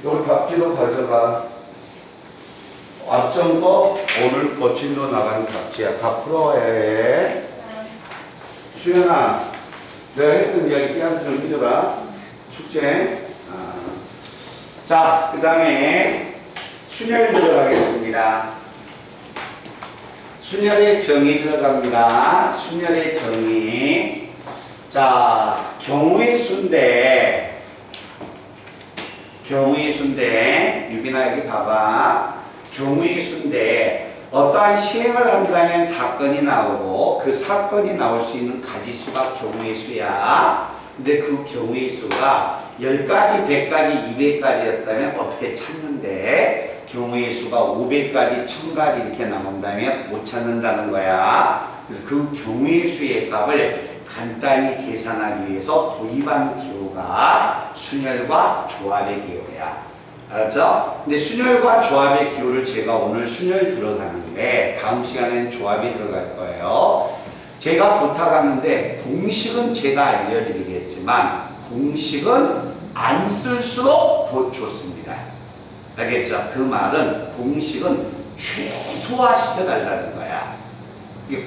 여기 답지도 가져가. 앞전거 오늘 거칠로 나가는 답지야. 다 풀어야 해. 수연아, 내가 했던 이야기 끼한테 좀 해줘라. 숙제. 자, 그 다음에 순열 들어가겠습니다. 순열의 정의 들어갑니다. 순열의 정의. 자, 경우의 수인데, 유빈아 여기 봐봐. 경우의 수인데 어떠한 시행을 한다면 사건이 나오고 그 사건이 나올 수 있는 가지수가 경우의 수야. 근데 그 경우의 수가 10가지, 100가지, 200가지였다면 어떻게 찾는데 경우의 수가 500가지, 1000가지 이렇게 나온다면 못 찾는다는 거야. 그래서 그 경우의 수의 값을 간단히 계산하기 위해서 도입한 기호가 순열과 조합의 기호야. 알았죠? 근데 순열과 조합의 기호를 제가 오늘 순열 들어가는데 다음 시간에는 조합이 들어갈 거예요. 제가 부탁하는데 공식은 제가 알려드리겠지만 공식은 안 쓸수록 더 좋습니다. 알겠죠? 그 말은 공식은 최소화시켜달라는 거야.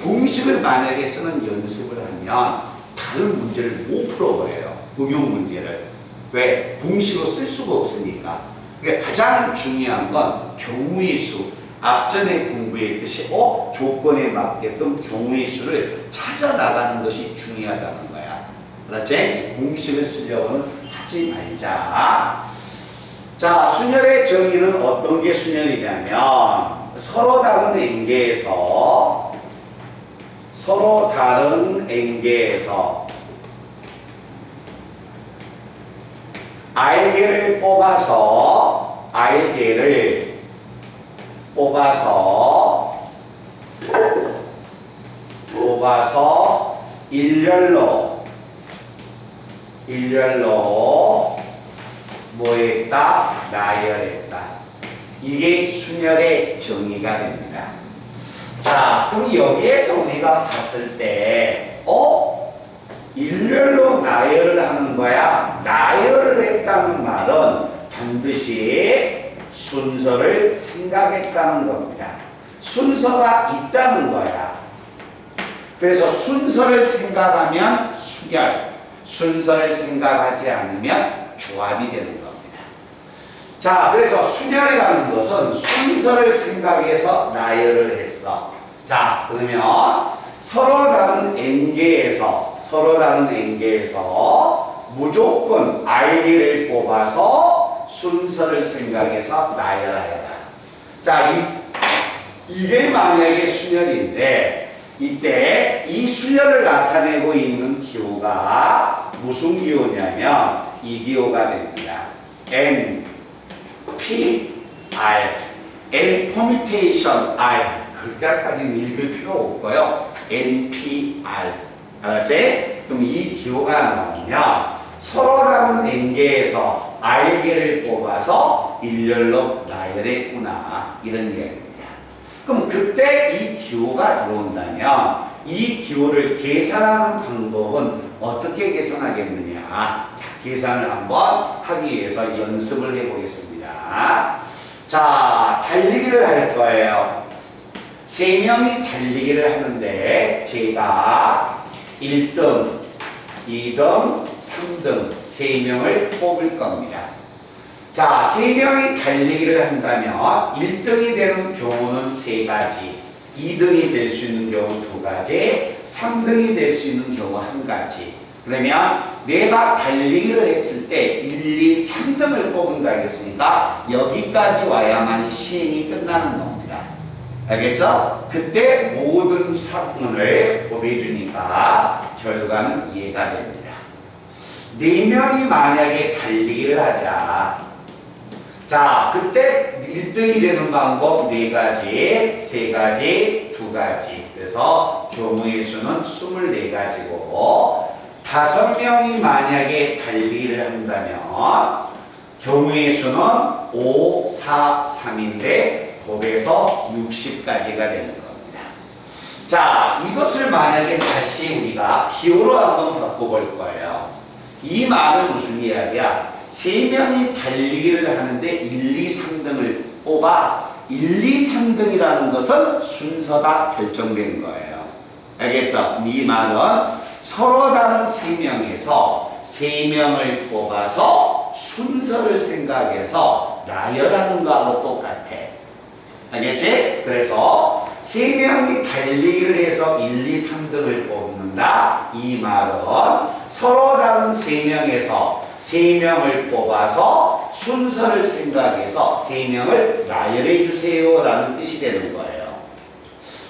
공식을 만약에 쓰는 연습을 하면 다른 문제를 못 풀어버려요. 응용 문제를. 왜? 공식으로 쓸 수가 없으니까. 그러니까 가장 중요한 건 경우의 수. 앞전에 공부했듯이 조건에 맞게끔 경우의 수를 찾아 나가는 것이 중요하다는 거야. 알았지? 공식을 쓰려고는 하지 말자. 자, 순열의 정의는 어떤 게 순열이냐면 서로 다른 앵계에서 알게를 뽑아서 일렬로 뭐했다? 나열했다. 이게 순열의 정의가 됩니다. 자, 그럼 여기에서 우리가 봤을 때 일렬로 나열을 하는 거야. 나열을 했다는 말은 반드시 순서를 생각했다는 겁니다. 순서가 있다는 거야. 그래서 순서를 생각하면 순열, 순서를 생각하지 않으면 조합이 되는 겁니다. 자, 그래서 순열이라는 것은 순서를 생각해서 나열을 했어. 자, 그러면 서로 다른 앵계에서 무조건 알기를 뽑아서 순서를 생각해서 나열하여라. 자, 이게 만약에 순열인데 이때 이 순열을 나타내고 있는 기호가 무슨 기호냐면 이 기호가 됩니다. N, P, R. N 퍼뮤테이션 R. 그렇게까지는 읽을 필요 없고요. N, P, R. 알았지? 그럼 이 기호가 나오면 서로 다른 N개에서 R개를 뽑아서 일렬로 나열했구나. 이런 이야기입니다. 그럼 그때 이 기호가 들어온다면 이 기호를 계산하는 방법은 어떻게 계산하겠느냐. 자, 계산을 한번 하기 위해서 연습을 해보겠습니다. 자, 달리기를 할 거예요. 3명이 달리기를 하는데 제가 1등, 2등, 3등 3명을 뽑을 겁니다. 자, 3명이 달리기를 한다면 1등이 되는 경우는 3가지, 2등이 될 수 있는 경우 2가지, 3등이 될 수 있는 경우 1가지. 그러면 내가 달리기를 했을 때 1, 2, 3등을 뽑은다 했으니까 여기까지 와야만 시행이 끝나는 겁니다. 알겠죠? 그때 모든 사건을 보내주니까 결과는 이해가 됩니다. 4명이 만약에 달리기를 하자. 자, 그때 1등이 되는 방법 4가지, 3가지, 2가지. 그래서 경우의 수는 24가지고 5명이 만약에 달리기를 한다면 경우의 수는 5, 4, 3인데 곱해서 60가지가 되는 겁니다. 자, 이것을 만약에 다시 우리가 기호로 한번 바꿔볼 거예요. 이 말은 무슨 이야기야? 3명이 달리기를 하는데 1, 2, 3등을 뽑아 1, 2, 3등이라는 것은 순서가 결정된 거예요. 알겠죠? 이 말은 서로 다른 3명에서 3명을 뽑아서 순서를 생각해서 나열하는 거하고 똑같아. 알겠지? 그래서 3명이 달리기를 해서 1, 2, 3등을 뽑는다. 이 말은 서로 다른 3명에서 3명을 뽑아서 순서를 생각해서 3명을 나열해 주세요 라는 뜻이 되는 거예요.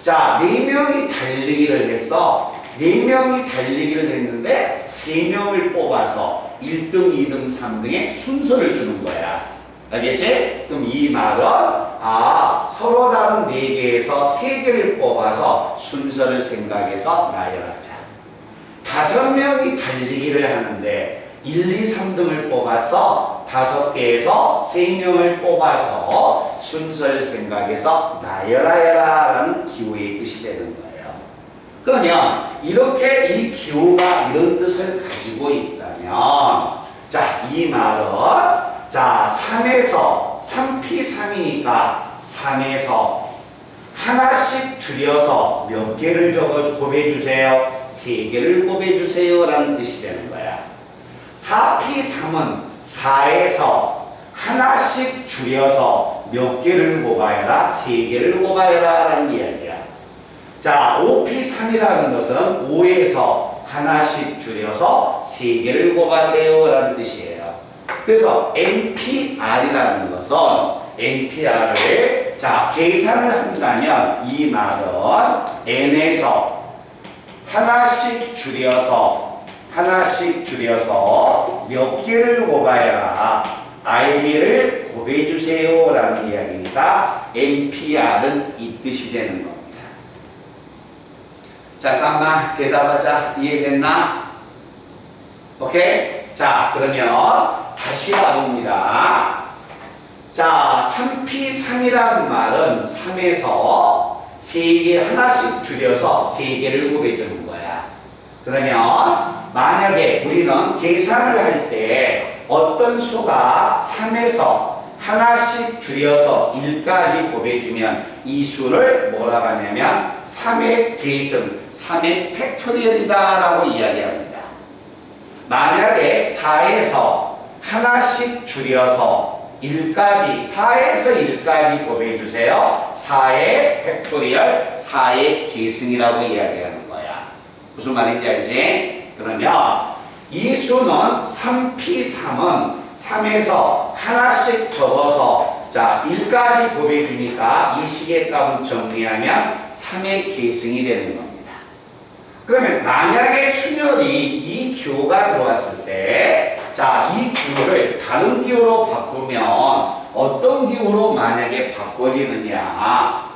자, 4명이 달리기를 했어. 4명이 달리기를 했는데 3명을 뽑아서 1등, 2등, 3등의 순서를 주는 거야. 알겠지? 그럼 이 말은 서로 다른 4개에서 3개를 뽑아서 순서를 생각해서 나열하자. 5명이 달리기를 하는데 1, 2, 3등을 뽑아서 5개에서 3명을 뽑아서 순서를 생각해서 나열하여라 라는 기호의 뜻이 되는 거예요. 그러면 이렇게 이 기호가 이런 뜻을 가지고 있다면 자, 이 말은 자, 3에서 3P3이니까 3에서 하나씩 줄여서 몇 개를 곱해주세요? 3개를 곱해주세요 라는 뜻이 되는 거야. 4P3은 4에서 하나씩 줄여서 몇 개를 곱하여라? 3개를 곱하여라 라는 이야기야. 자, 5P3이라는 것은 5에서 하나씩 줄여서 3개를 곱하세요 라는 뜻이에요. 그래서 NPR이라는 것은 NPR을 자, 계산을 한다면 이 말은 N에서 하나씩 줄여서 몇 개를 곱하여라 RB를 곱해주세요 라는 이야기니까 NPR은 이 뜻이 되는 겁니다. 잠깐만 대답하자. 이해됐나? 오케이? 자, 그러면 다시 가봅니다. 자, 3P3이라는 말은 3에서 3개 하나씩 줄여서 3개를 곱해주는 거야. 그러면 만약에 우리는 계산을 할 때 어떤 수가 3에서 하나씩 줄여서 1까지 곱해주면 이 수를 뭐라고 하냐면 3의 계승, 3의 팩토리얼이다 라고 이야기합니다. 만약에 4에서 하나씩 줄여서 1까지, 4에서 1까지 곱해주세요. 4의 팩토리얼, 4의 계승이라고 이야기하는 거야. 무슨 말인지 알지? 그러면 이 수는 3P3은 3에서 하나씩 적어서 자 1까지 곱해주니까 이 식의 값은 정리하면 3의 계승이 되는 겁니다. 그러면 만약에 순열이 이 기호가 들어왔을 때 자, 이 기호를 다른 기호로 바꾸면 어떤 기호로 만약에 바꿔지느냐.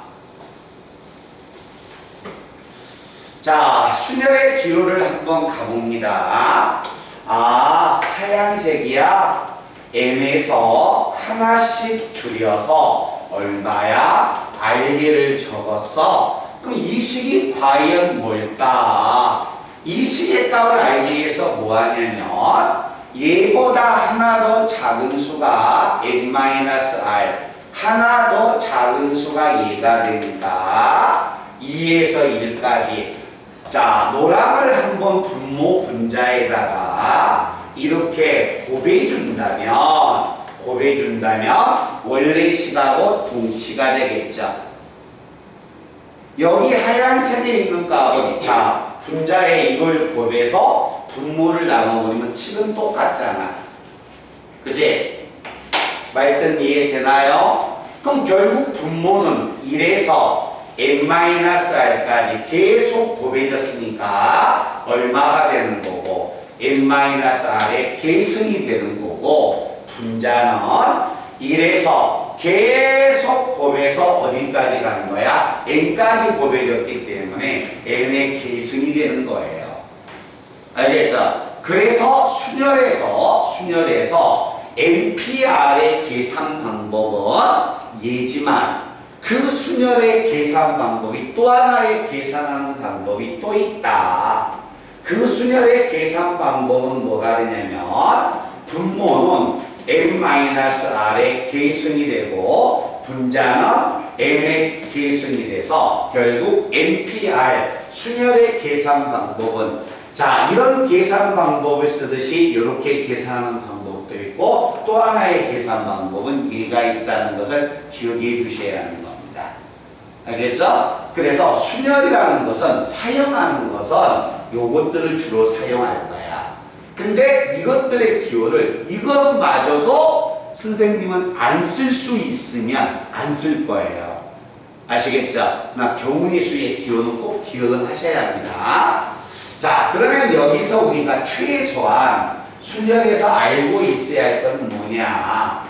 자, 순열의 기호를 한번 가봅니다. 하얀색이야. N에서 하나씩 줄여서 얼마야? RD를 적었어. 그럼 이 식이 과연 뭘까? 이 식의 값을 알기 위해서 뭐 하냐면 얘보다 하나 더 작은 수가 n-r 하나 더 작은 수가 얘가 되니까 2에서 1까지 자 노랑을 한번 분모 분자에다가 이렇게 곱해준다면 원래 식하고 동치가 되겠죠. 여기 하얀색에 있는 값은 자 분자에 이걸 곱해서 분모를 나눠버리면 식은 똑같잖아. 그치? 말뜻 이해되나요? 그럼 결국 분모는 1에서 n-r까지 계속 곱해졌으니까 얼마가 되는 거고 n-r의 계승이 되는 거고 분자는 1에서 계속 곱해서 어디까지 가는 거야? n까지 곱해졌기 때문에 n의 계승이 되는 거예요. 알겠죠? 그래서 순열에서 NPR의 계산 방법은 얘지만 그 순열의 계산 방법이 또 하나의 계산하는 방법이 또 있다. 그 순열의 계산 방법은 뭐가 되냐면 분모는 n-r의 계승이 되고 분자는 n의 계승이 돼서 결국 NPR 순열의 계산 방법은 자 이런 계산 방법을 쓰듯이 이렇게 계산하는 방법도 있고 또 하나의 계산 방법은 얘가 있다는 것을 기억해 두셔야 하는 겁니다. 알겠죠? 그래서 순열이라는 것은 사용하는 것은 요것들을 주로 사용할 거야. 근데 이것들의 기호를 이것마저도 선생님은 안 쓸 수 있으면 안 쓸 거예요. 아시겠죠? 나 경우의 수의 기호는 꼭 기억을 하셔야 합니다. 자, 그러면 여기서 우리가 최소한 순열에서 알고 있어야 할 건 뭐냐?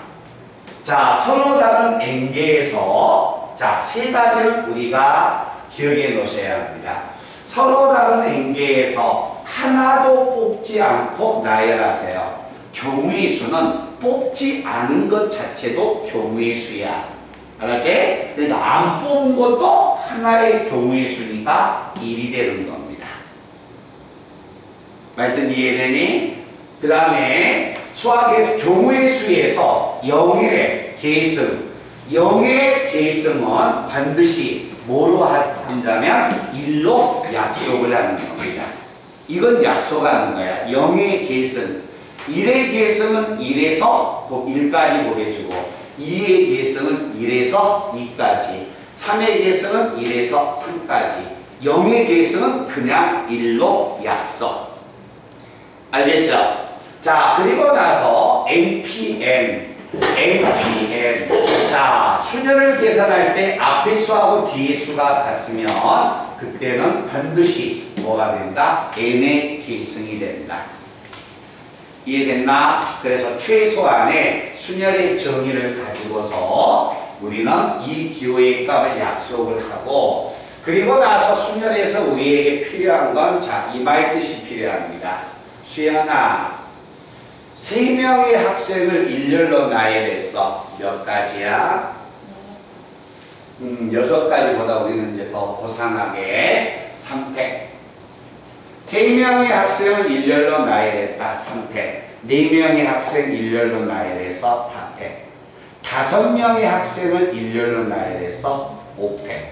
자, 서로 다른 N개에서 자, 세 가지를 우리가 기억해 놓으셔야 합니다. 서로 다른 N개에서 하나도 뽑지 않고 나열하세요. 경우의 수는 뽑지 않은 것 자체도 경우의 수야. 알았지? 그러니까 안 뽑은 것도 하나의 경우의 수니까 1이 되는 겁니다. 말씀 이해되니? 그 다음에 수학에서 경우의 수에서 0의 계승, 0의 계승은 반드시 뭐로 한다면 1로 약속을 하는 겁니다. 이건 약속하는 거야. 0의 계승. 1의 계승은 1에서 1까지 보내주고 2의 계승은 1에서 2까지 3의 계승은 1에서 3까지 0의 계승은 그냥 1로 약속. 알겠죠? 자, 그리고 나서 NPN 자, 순열을 계산할 때 앞의 수하고 뒤의 수가 같으면 그때는 반드시 뭐가 된다? N의 계승이 된다. 이해됐나? 그래서 최소한의 순열의 정의를 가지고서 우리는 이 기호의 값을 약속을 하고 그리고 나서 순열에서 우리에게 필요한 건 자, 이 말뜻이 필요합니다. 수연아, 3명의 학생을 일렬로 나열했어. 몇 가지야? 6가지보다 우리는 이제 더 고상하게 3팩. 3명의 학생을 일렬로 나열했다. 3팩. 4명의 학생 일렬로 나열해서 4팩. 5명의 학생을 일렬로 나열해서 5팩.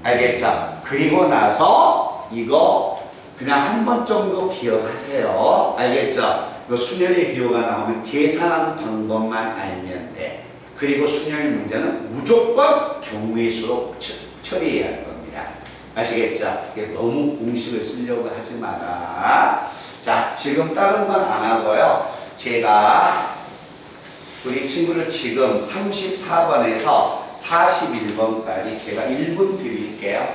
알겠죠? 그리고 나서 이거 그냥 한 번 정도 기억하세요. 알겠죠? 순열의 기호가 나오면 계산하는 방법만 알면 돼. 그리고 순열 문제는 무조건 경우의 수로 처리해야 할 겁니다. 아시겠죠? 너무 공식을 쓰려고 하지 마라. 자, 지금 다른 건 안 하고요. 제가 우리 친구를 지금 34번에서 41번까지 제가 1분 드릴게요.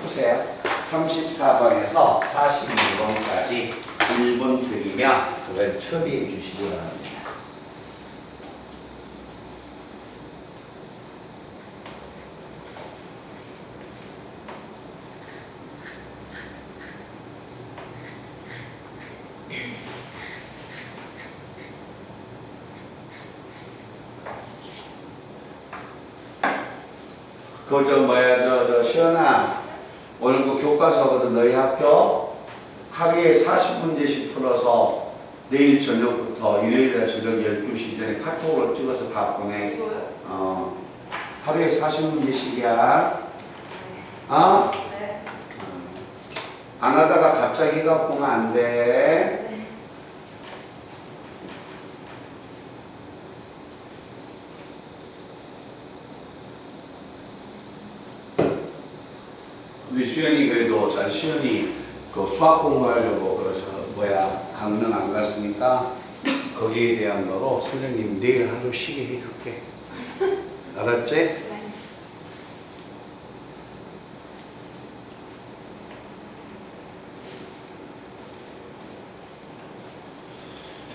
푸세요. 34번에서 41번까지 1분 드리면 그걸 처리해 주시기 바랍니다. 그거 좀 뭐야, 시연아. 오늘 그 교과서거든. 너희 학교 하루에 40문제씩 풀어서 내일 저녁부터 일요일날 저녁 12시 전에 카톡으로 찍어서 다 보내. 하루에 40문제씩이야. 어? 네. 안 하다가 갑자기 해갖고 오면 안 돼. 네. 우리 수연이 그래도 시연이 그 수학 공부하려고 그래서 강릉 안 갔으니까 거기에 대한 거로 선생님 내일 하루 쉬게 해줄게. 알았지? 네.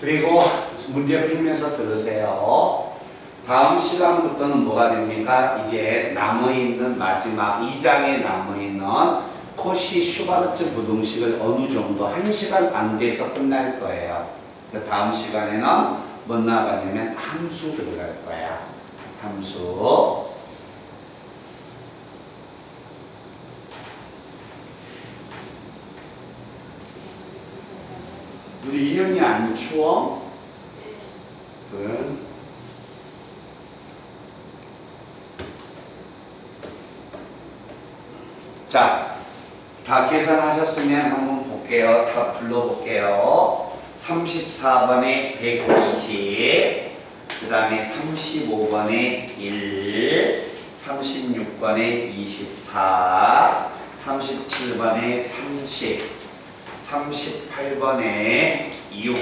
그리고 문제 풀면서 들으세요. 다음 시간부터는 뭐가 됩니까? 이제 남아있는 마지막 2장에 남아있는 코시 슈바르트 부등식을 어느 정도 1시간 안 돼서 끝날 거예요. 다음 시간에는 뭐 나가냐면 함수 들어갈 거야. 함수. 우리 이현이 안 추워? 자, 다 계산하셨으면 한번 볼게요. 다 불러볼게요. 34번에 120, 그 다음에 35번에 1, 36번에 24, 37번에 30, 38번에 6,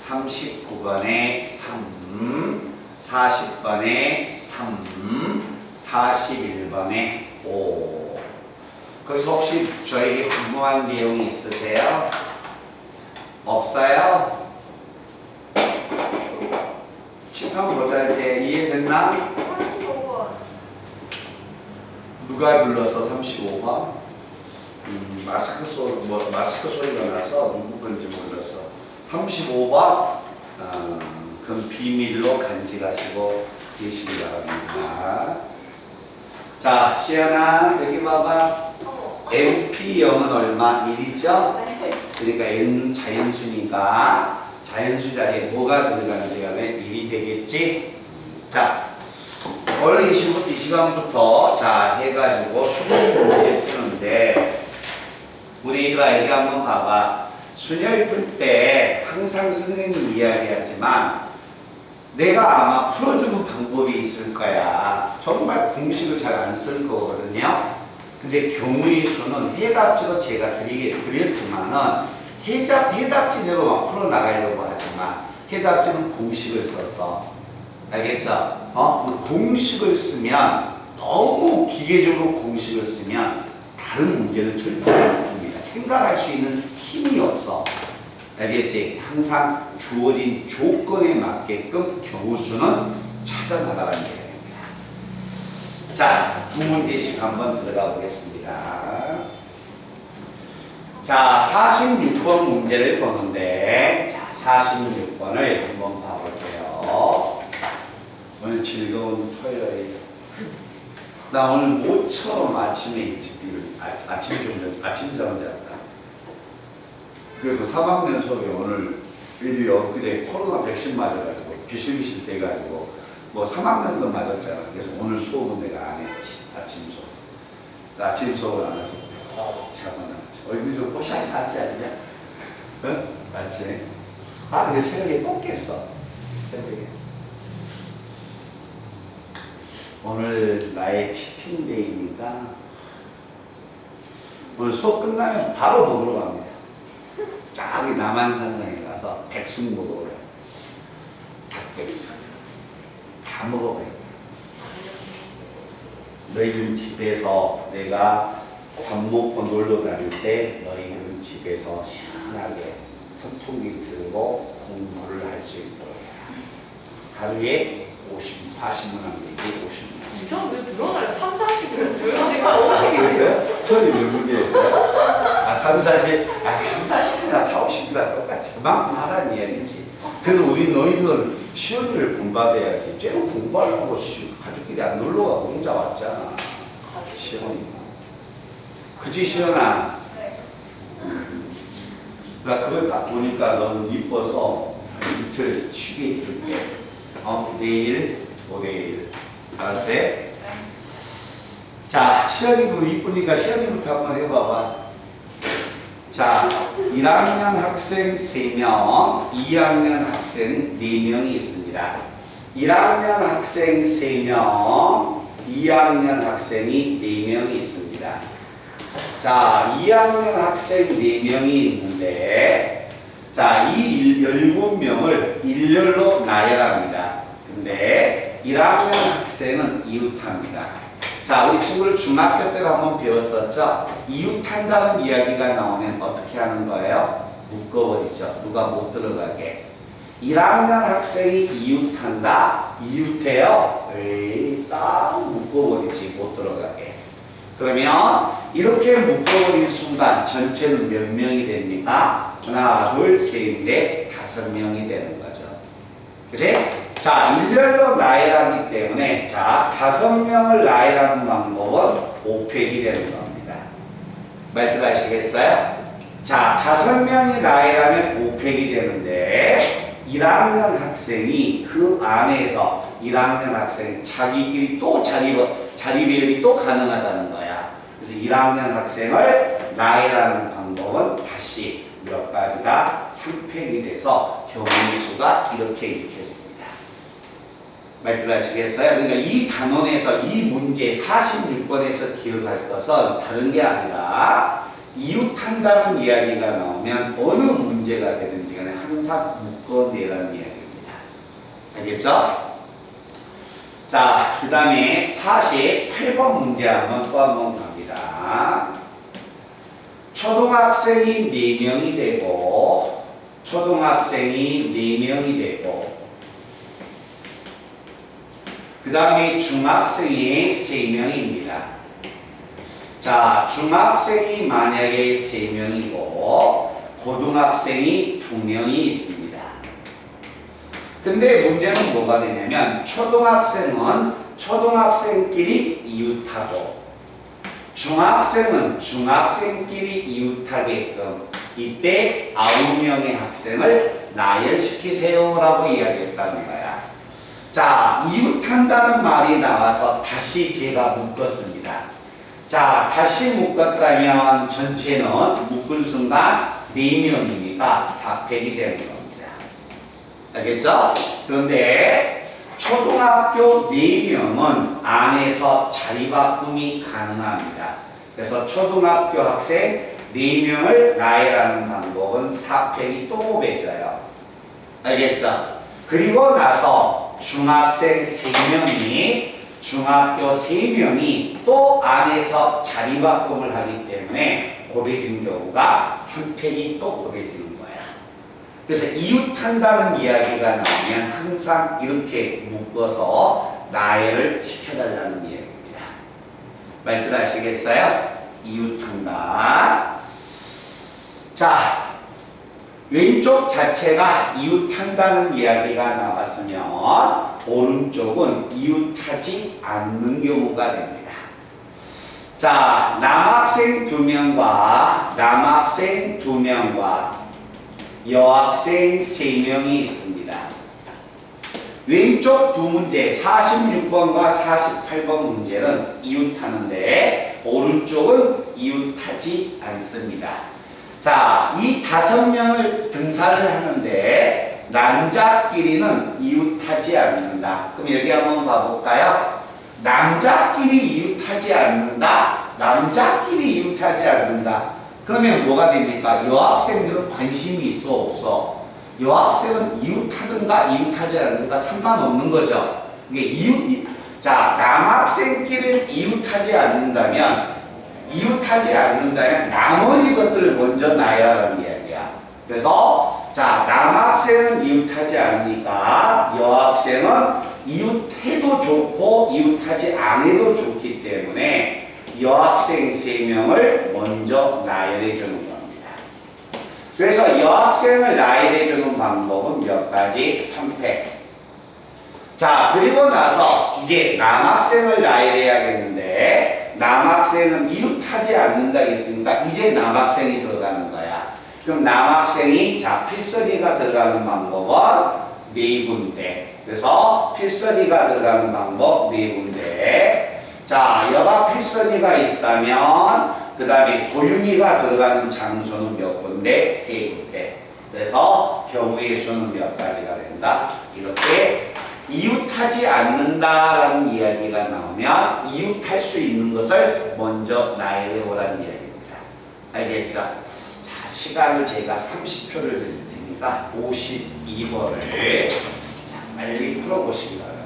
39번에 3, 40번에 3, 41번에 5. 거기서 혹시 저에게 궁금한 내용이 있으세요? 없어요? 칠판 보자. 이렇게 이해됐나? 35번. 누가 불렀어? 35번? 마스크 소리가 나서 누구 건지 몰랐어. 35번? 그럼 비밀로 간직하시고 계시기 바랍니다. 자, 시연아, 여기 봐봐. MP0은 얼마? 1이죠? 그러니까 N 자연수니까 자연수 자리에 뭐가 들어가는지 간에 1이 되겠지? 자, 오늘 이 시간부터 자 해가지고 수능 문제 푸는데 우리 애들아, 여기 한번 봐봐. 수열 풀 때 항상 선생님이 이야기하지만 내가 아마 풀어주는 방법이 있을 거야. 정말 공식을 잘 안 쓸 거거든요. 근데 경우의 수는 해답지도 제가 드렸지만은 해답지대로 막 풀어나가려고 하지만 해답지는 공식을 썼어. 알겠죠? 공식을 쓰면 너무 기계적으로 공식을 쓰면 다른 문제는 절대 못 풉니다. 생각할 수 있는 힘이 없어. 알겠지? 항상 주어진 조건에 맞게끔 경우수는 찾아 나가는 거예요. 자, 두 문제씩 한번 들어가 보겠습니다. 자, 46번 문제를 보는데, 자, 46번을 한번 봐볼게요. 오늘 즐거운 토요일. 나 오늘 모처럼 아침에 일찍 아침잠을 잤다. 그래서 3학년 수업에 오늘 드디어 그때 코로나 백신 맞아가지고 비실비실 돼가지고 뭐 3학년도 맞았잖아. 그래서 오늘 수업은 내가 안 했지. 아침 수업. 아침 수업을 안 해서 자고 나왔지. 얼굴이 좀 뽀샤시하지 않냐? 응? 맞지? 아, 근데 새벽에 또 깼어. 새벽에. 오늘 나의 치팅데이니까 오늘 수업 끝나면 바로 먹으러 갑니다. 저기 남한산성에 가서 백숙 먹어요. 닭백숙. 다 먹어봐요. 너희들 집에서 내가 밥 먹고 놀러 다닐 때 너희들은 집에서 시원하게 선풍기 틀고 공부를 할 수 있도록 하루에 40분 하면 되지. 50분. 진짜 왜 늘어나요? 3, 40이면 조용하니까 50이. 그랬어요? 처음에 몇 문제였어요? 3, 40, 40이나 4, 50이나 똑같이 그만큼 하라는 이야기지. 그래도 우리 너희들 시험을 공부해야지. 쟤는 공부하려고 가족끼리 안 놀러가고 혼자 왔잖아. 시험이니까. 그치, 시연아? 네. 나 그걸 딱 보니까 너는 이뻐서 이틀 쉬게 해줄게. 내일, 모레일. 알았지? 네. 자, 시연이도 이쁘니까 시연이부터 한번 해봐봐. 자, 1학년 학생 3명, 2학년 학생 4명이 있습니다. 1학년 학생 3명, 2학년 학생이 4명이 있습니다. 자, 2학년 학생 4명이 있는데, 자, 이 17명을 일렬로 나열합니다. 근데 1학년 학생은 이웃합니다. 자, 우리 친구를 중학교 때 한번 배웠었죠? 이웃한다는 이야기가 나오면 어떻게 하는 거예요? 묶어버리죠. 누가 못 들어가게. 1학년 학생이 이웃한다? 이웃해요? 에이, 딱 묶어버리지. 못 들어가게. 그러면 이렇게 묶어버린 순간 전체는 몇 명이 됩니까? 하나, 둘, 셋, 넷, 5명이 되는 거죠. 그치? 자, 일렬로 나열하기 때문에 자, 5명을 나열하는 방법은 5팩이 되는 겁니다. 말투 가시겠어요? 자, 5명이 나열하면 5팩이 되는데 1학년 학생이 그 안에서 1학년 학생 자기끼리 또 자리 배열이 또 가능하다는 거야. 그래서 1학년 학생을 나열하는 방법은 다시 몇 가지가 3팩이 돼서 경우의 수가 이렇게 읽혀집니다. 말들 하시겠어요? 그러니까 이 단원에서 이 문제 46번에서 기억할 것은 다른 게 아니라 이웃한다는 이야기가 나오면 어느 문제가 되든지 간에 항상 묶어내라는 이야기입니다. 알겠죠? 자, 그 다음에 48번 문제 한번 갑니다. 초등학생이 4명이 되고 그 다음에 중학생이 3명입니다. 자, 중학생이 만약에 3명이고 고등학생이 2명이 있습니다. 근데 문제는 뭐가 되냐면 초등학생은 초등학생끼리 이웃하고 중학생은 중학생끼리 이웃하게끔 이때 9명의 학생을 나열시키세요 라고 이야기했다는 거야. 자, 이웃한다는 말이 나와서 다시 제가 묶었습니다. 자, 다시 묶었다면 전체는 묶은 순간 4명이니까 4팩이 되는 겁니다. 알겠죠? 그런데 초등학교 4명은 안에서 자리 바꿈이 가능합니다. 그래서 초등학교 학생 4명을 나열하는 방법은 4팩이 또 곱해져요. 알겠죠? 그리고 나서 중학생 3명이 중학교 3명이 또 안에서 자리 바꿈을 하기 때문에 곱해진 경우가 3팩이 또 곱해지는 거야. 그래서 이웃한다는 이야기가 나오면 항상 이렇게 묶어서 나열을 시켜달라는 이야기입니다. 말들 아시겠어요? 이웃한다. 자, 왼쪽 자체가 이웃한다는 이야기가 나왔으면 오른쪽은 이웃하지 않는 경우가 됩니다. 자, 남학생 2명과 남학생 2명과 여학생 3명이 있습니다. 왼쪽 두 문제 46번과 48번 문제는 이웃하는데 오른쪽은 이웃하지 않습니다. 자, 이 5명을 등산을 하는데 남자끼리는 이웃하지 않는다. 그럼 여기 한번 봐볼까요? 남자끼리 이웃하지 않는다. 남자끼리 이웃하지 않는다. 그러면 뭐가 됩니까? 여학생들은 관심이 있어 없어? 여학생은 이웃하든가 이웃하지 않는가 상관없는 거죠. 이게 자, 남학생끼리는 이웃하지 않는다면 나머지 것들을 먼저 나열하라는 이야기야. 그래서 자, 남학생은 이웃하지 않으니까 여학생은 이웃해도 좋고 이웃하지 않아도 좋기 때문에 여학생 3명을 먼저 나열해 주는 겁니다. 그래서 여학생을 나열해 주는 방법은 몇 가지? 3팩. 자, 그리고 나서 이제 남학생을 나열해야겠는데 남학생은 이웃하지 않는다 했으니까 이제 남학생이 들어가는 거야. 그럼 남학생이 자, 필설이가 들어가는 방법은 4군데. 그래서 필설이가 들어가는 방법 4군데. 자, 여가 필선이가 있다면 그 다음에 도윤이가 들어가는 장소는 몇 군데? 3군데. 그래서 경우의 수는 몇 가지가 된다? 이렇게 이웃하지 않는다라는 이야기가 나오면 이웃할 수 있는 것을 먼저 나열해 보라는 이야기입니다. 알겠죠? 자, 시간을 제가 30초를 드릴 테니까 52번을 빨리 풀어보시기 바랍니다.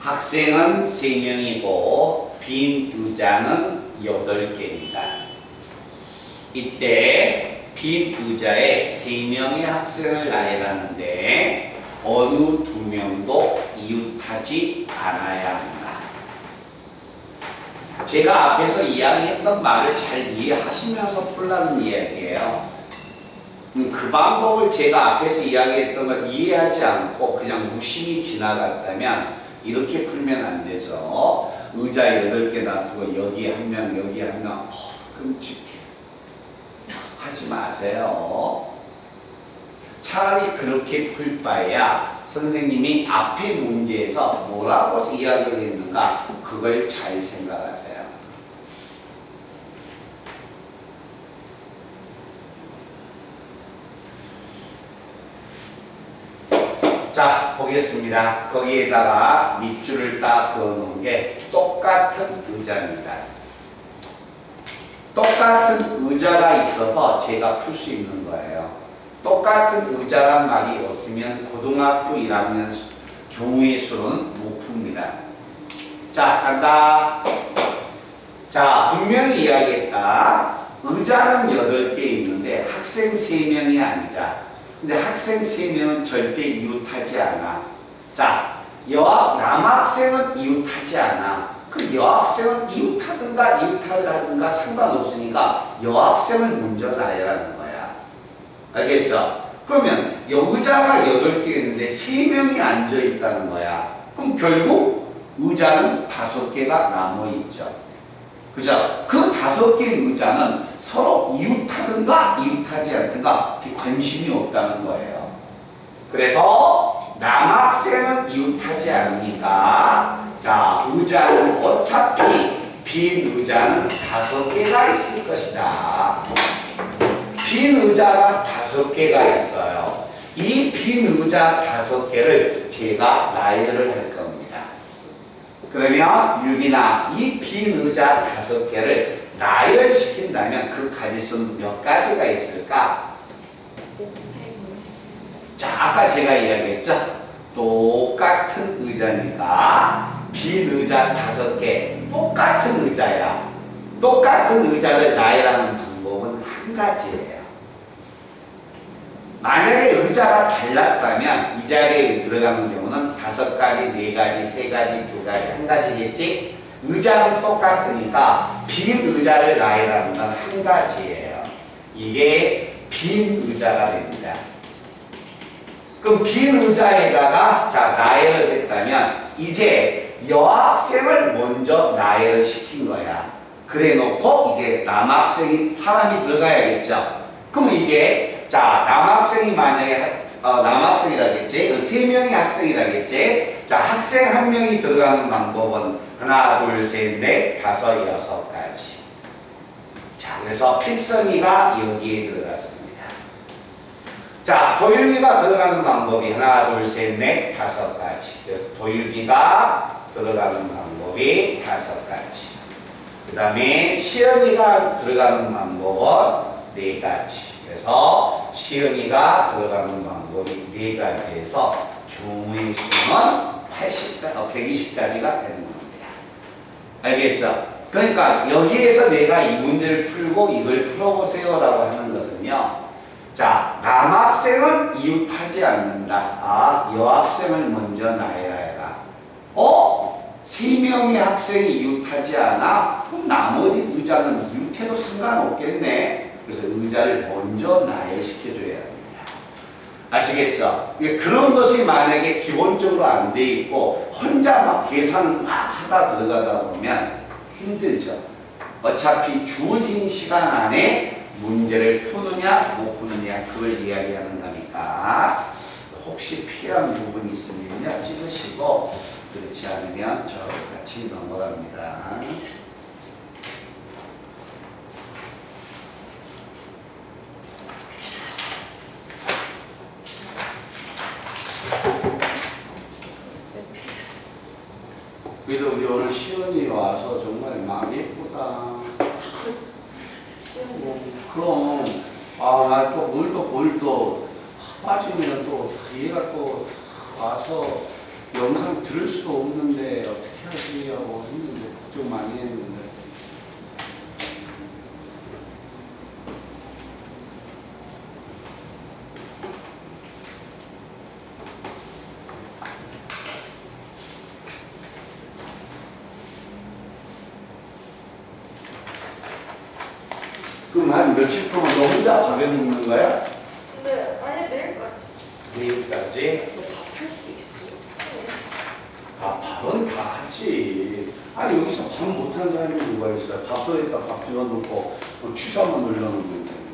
학생은 3명이고 빈 의자는 8개입니다. 이때 빈 의자에 3명의 학생을 나열하는데 어느 2명도 이웃하지 않아야 한다. 제가 앞에서 이야기했던 말을 잘 이해하시면서 풀라는 이야기예요. 그 방법을 제가 앞에서 이야기했던 걸 이해하지 않고 그냥 무심히 지나갔다면 이렇게 풀면 안 되죠. 의자 8개 놔두고 여기 한 명, 여기 한 명, 끔찍해. 하지 마세요. 차라리 그렇게 풀 바에야 선생님이 앞에 문제에서 뭐라고 이야기를 했는가 그걸 잘 생각하세요. 자, 보겠습니다. 거기에다가 밑줄을 딱 그어놓은 게 똑같은 의자입니다. 똑같은 의자가 있어서 제가 풀 수 있는 거예요. 똑같은 의자란 말이 없으면 고등학교 1학년 경우의 수는 못 풉니다. 자, 간다. 자, 분명히 이야기했다. 의자는 8개 있는데 학생 3명이 앉아. 근데 학생 3명은 절대 이웃하지 않아. 자, 남학생은 이웃하지 않아. 그 여학생은 이웃하든가 이웃하든가 상관없으니까 여학생을 먼저 나열하는 거야. 알겠죠? 그러면 의자가 8개 있는데 3명이 앉아 있다는 거야. 그럼 결국 의자는 5개가 남아있죠. 그죠? 그 5개 의자는 서로 이웃하든가 이웃하지 않든가 관심이 없다는 거예요. 그래서 남학생은 이웃하지 않으니까 자, 의자는 어차피 빈 의자는 5개가 있을 것이다. 빈 의자가 5개가 있어요. 이 빈 의자 5개를 제가 나열을 할 겁니다. 그러면 유빈아, 이 빈 의자 5개를 나열시킨다면 그 가지수는 몇 가지가 있을까? 자, 아까 제가 이야기했죠? 똑같은 의자니까 빈 의자 5개, 똑같은 의자야. 똑같은 의자를 나열하는 방법은 한 가지예요. 만약에 의자가 달랐다면 이 자리에 들어가는 경우는 5가지, 4가지, 3가지, 2가지, 1가지겠지? 의자는 똑같으니까 빈 의자를 나열하는 건 한 가지예요. 이게 빈 의자가 됩니다. 그럼 빈 의자에다가 자, 나열을 했다면 이제 여학생을 먼저 나열을 시킨 거야. 그래 놓고 이게 남학생이 사람이 들어가야겠죠. 그럼 이제 자, 남학생이 만약에 남학생이라겠지. 3명의 학생이라겠지. 자, 학생 1명이 들어가는 방법은 하나, 둘, 셋, 넷, 5, 6가지. 자, 그래서 필성이가 여기에 들어갔습니다. 자, 도율비가 들어가는 방법이 하나, 둘, 셋, 넷, 5가지. 그래서 도율비가 들어가는 방법이 5가지. 그 다음에 시연이가 들어가는 방법은 4가지. 그래서 시연이가 들어가는 방법이 4가지에서 경우의 수는 120가지가 되는 겁니다. 알겠죠? 그러니까 여기에서 내가 이 문제를 풀고 이걸 풀어보세요라고 하는 것은요. 자, 남학생은 이웃하지 않는다. 아, 여학생을 먼저 나열해라. 3명의 학생이 이웃하지 않아? 그럼 나머지 의자는 이웃해도 상관없겠네. 그래서 의자를 먼저 나열시켜줘야 합니다. 아시겠죠? 그런 것이 만약에 기본적으로 안 돼 있고 혼자 막 계산을 막 하다 들어가다 보면 힘들죠. 어차피 주어진 시간 안에 문제를 푸느냐 못 푸느냐 그걸 이야기하는 거니까 혹시 필요한 부분이 있으면요 찍으시고 그렇지 않으면 저 같이 넘어갑니다. 그래도 우리 오늘 시연이 와서 정말 마음이 예쁘다. 그럼 나 또 뭘 또 빠지면 또 얘가 또 와서 영상 들을 수도 없는데 어떻게 하지 하고 했는데 걱정 많이 했는데. 그럼 한 며칠 동안 너 혼자 밥에 먹는 거야? 근데 아니 내일까지. 내일까지? 너밥할 수 있어? 아, 밥은 다 하지. 아니, 여기서 밥 못하는 사람이 누가 있어요? 밥솥에다 밥 집어넣고 취사만 올려놓으면 되는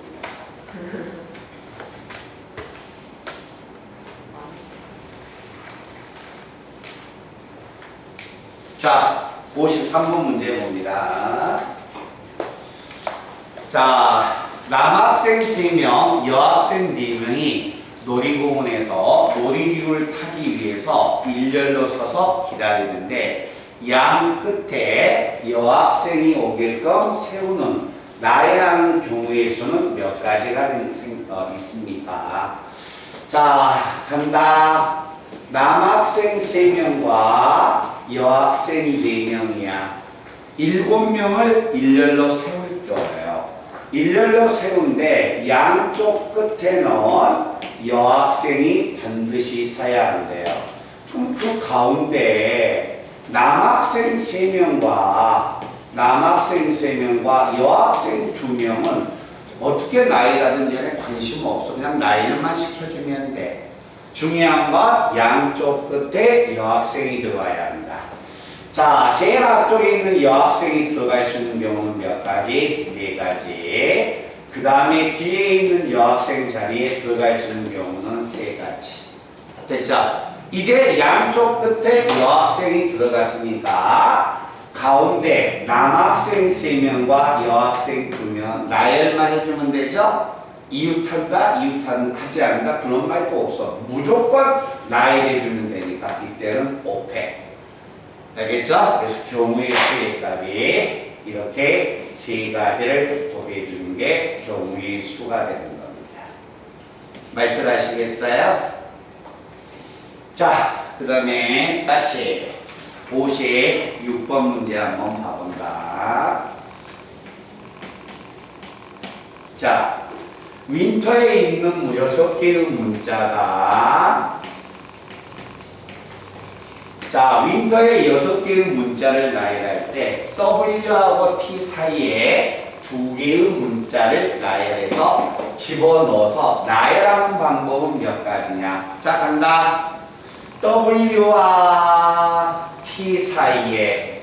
자, 53번 문제 봅니다. 자, 남학생 3명, 여학생 4명이 놀이공원에서 놀이기구를 타기 위해서 일렬로 서서 기다리는데 양 끝에 여학생이 오게끔 세우는 나열하는 경우의 수는 몇 가지가 있습니까? 자, 간다. 남학생 3명과 여학생이 4명이야. 7명을 일렬로 세울 거예요. 일렬로 세운데 양쪽 끝에는 여학생이 반드시 서야 한대요. 그럼 그 가운데 남학생 3명과 여학생 2명은 어떻게 나이라든지 관심 없어. 그냥 나이만 시켜주면 돼. 중요한 건 양쪽 끝에 여학생이 들어와야 한다. 자, 제일 앞쪽에 있는 여학생이 들어갈 수 있는 경우는 몇 가지? 4가지. 그 다음에 뒤에 있는 여학생 자리에 들어갈 수 있는 경우는 3가지. 됐죠? 이제 양쪽 끝에 여학생이 들어갔으니까 가운데 남학생 3명과 여학생 2명 나열만 해주면 되죠? 이웃한다, 이웃하지 않는다 그런 말도 없어. 무조건 나열해주면 되니까 이때는 5패. 알겠죠? 그래서 경우의 수의 값이 이렇게 3가지를 곱해주는 게 경우의 수가 되는 겁니다. 말들 하시겠어요? 자, 그 다음에 다시 56번 문제 한번 봐본다. 자, 윈터에 있는 6개의 문자가 자, 윈터의 6개의 문자를 나열할 때 W하고 T 사이에 2개의 문자를 나열해서 집어넣어서 나열하는 방법은 몇 가지냐? 자, 간다. W와 T 사이에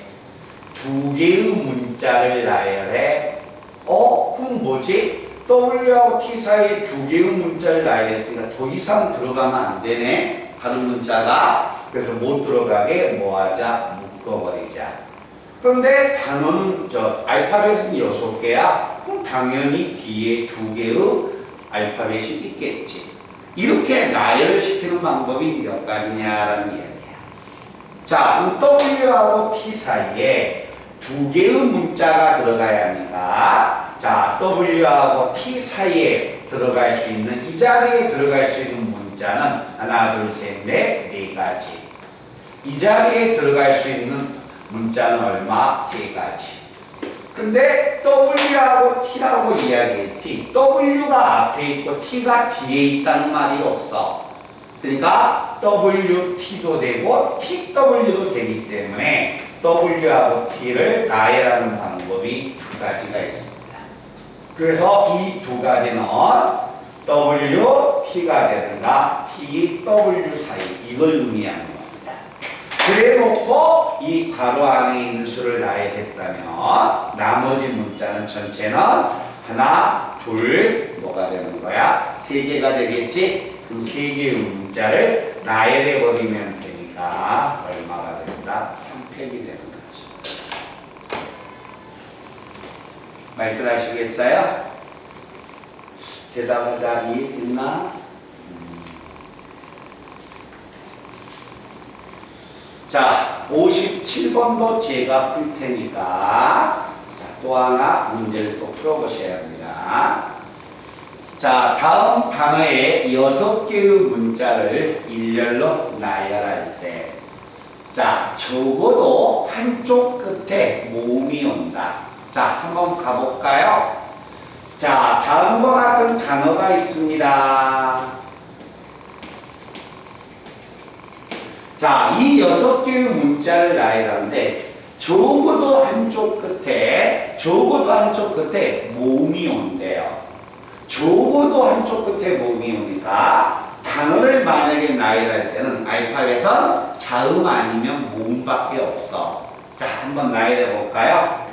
2개의 문자를 나열해. 그럼 뭐지? W하고 T 사이에 2개의 문자를 나열했으니까 더 이상 들어가면 안 되네. 다른 문자가. 그래서 못 들어가게 뭐하자? 묶어버리자. 그런데 단어는 알파벳은 6개야. 그럼 당연히 뒤에 2개의 알파벳이 있겠지. 이렇게 나열을 시키는 방법이 몇 가지냐라는 이야기야. 자, 그럼 W하고 T 사이에 2개의 문자가 들어가야 합니다. 자, W하고 T 사이에 들어갈 수 있는, 이 자리에 들어갈 수 있는 문자는 하나, 둘, 셋, 넷, 4가지. 이 자리에 들어갈 수 있는 문자는 얼마? 3가지. 근데 W하고 T라고 이야기했지. W가 앞에 있고 T가 뒤에 있다는 말이 없어. 그러니까 WT도 되고 TW도 되기 때문에 W하고 T를 나열하는 방법이 2가지가 있습니다. 그래서 이 2가지는 W, T가 되든가 T, W 사이 이걸 의미하는 겁니다. 그래 놓고 이 괄호 안에 있는 수를 나열했다면 나머지 문자는 전체는 하나, 둘, 뭐가 되는 거야? 3개가 되겠지? 그럼 3개의 문자를 나열해 버리면 되니까 얼마가 된다? 3팩이 되는 거지. 말들 하시겠어요? 대답하자. 이해됐나? 자, 57번도 제가 풀 테니까 또 하나 문제를 또 풀어보셔야 합니다. 자, 다음 단어에 6개의 문자를 일렬로 나열할 때 자, 적어도 한쪽 끝에 모음이 온다. 자, 한번 가볼까요? 자, 다음과 같은 단어가 있습니다. 자, 이 6개의 문자를 나열하는데 적어도 한쪽 끝에 모음이 온대요. 적어도 한쪽 끝에 모음이 오니까 단어를 만약에 나열할 때는 알파벳은 자음 아니면 모음밖에 없어. 자, 한번 나열해 볼까요?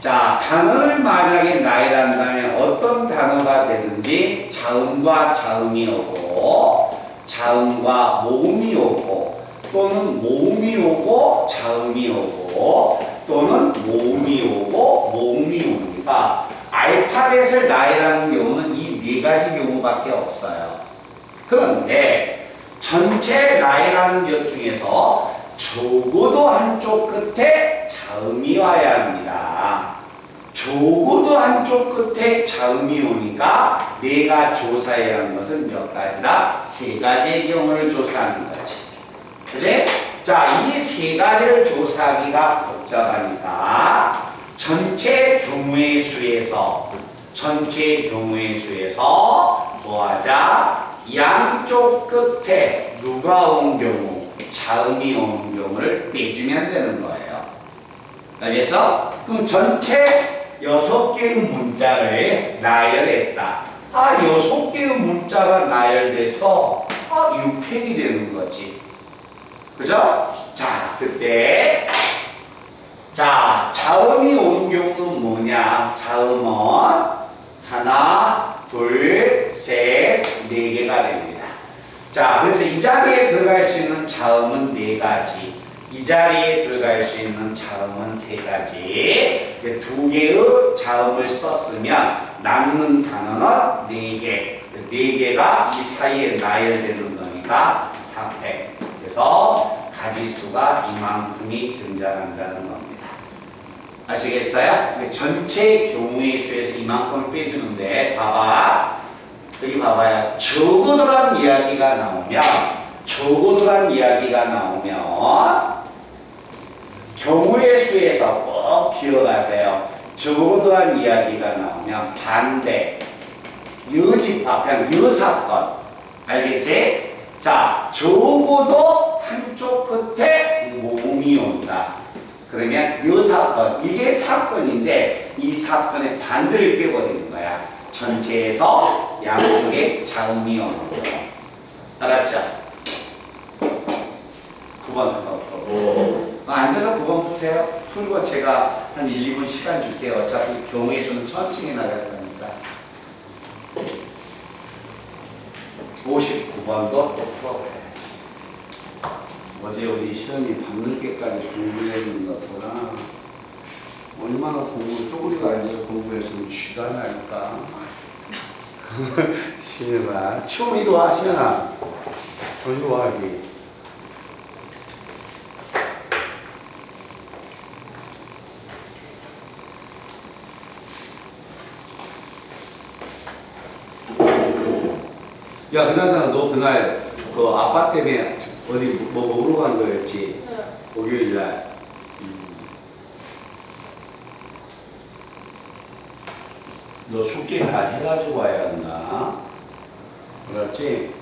자, 단어를 만약에 나열한다면 어떤 단어가 되든지 자음과 자음이 오고 자음과 모음이 오고 또는 모음이 오고 자음이 오고 또는 모음이 오고 모음이 오니까 알파벳을 나열하는 경우는 이 네 가지 경우밖에 없어요. 그런데 전체 나열하는 것 중에서 적어도 한쪽 끝에 자음이 와야 합니다. 적어도 한쪽 끝에 자음이 오니까 내가 조사해야 하는 것은 몇 가지다? 3가지의 경우를 조사하는 거지. 그치? 자, 이 3가지를 조사하기가 복잡하니까 전체 경우의 수에서 뭐하자? 양쪽 끝에 누가 온 경우, 자음이 오는 경우를 빼주면 되는 거예요. 알겠죠? 그럼 전체 6개의 문자를 나열했다. 6개의 문자가 나열돼서 6팩이 되는 거지. 그죠? 자, 그때 자, 자음이 오는 경우는 뭐냐? 자음은 하나, 둘, 셋, 4개가 됩니다. 자, 그래서 이 자리에 들어갈 수 있는 자음은 4가지. 이 자리에 들어갈 수 있는 자음은 3가지. 2개의 자음을 썼으면 남는 단어는 4개. 4개가 이 사이에 나열되는 거니까 4팩. 그래서 가지수가 이만큼이 등장한다는 겁니다. 아시겠어요? 전체 경우의 수에서 이만큼을 빼주는데 봐봐. 여기 봐봐요. 적어도란 이야기가 나오면 경우의 수에서 꼭 기억하세요. 적어도란 이야기가 나오면 반대, 여집합형, 여사건. 알겠지? 자, 적어도 한쪽 끝에 모음이 온다. 그러면 이 사건, 이게 사건인데 이 사건의 반대를 빼버리는 거야. 전체에서 양쪽에 자음이 오는 거야. 알았죠? 9번 한번 풀어. 앉아서 9번 푸세요. 풀고 제가 한 1, 2분 시간 줄게요. 어차피 경우의 수는 천천히 나갈 거니까. 59번도 또 풀어봐야지. 어제 우리 시험이 밤늦게까지 공부했는 것보다 얼마나 공부 쪼그리고 앉아서 공부했으면 쥐가 날까? 시험아, 추운 이리 와, 시험아. 어디 와, 여기. 야, 그나저나 너 그날 그 아빠 때문에 어디 뭐 먹으러 간 거였지? 네. 목요일 날. 너 숙제 다 해가지고 와야 한다. 그렇지?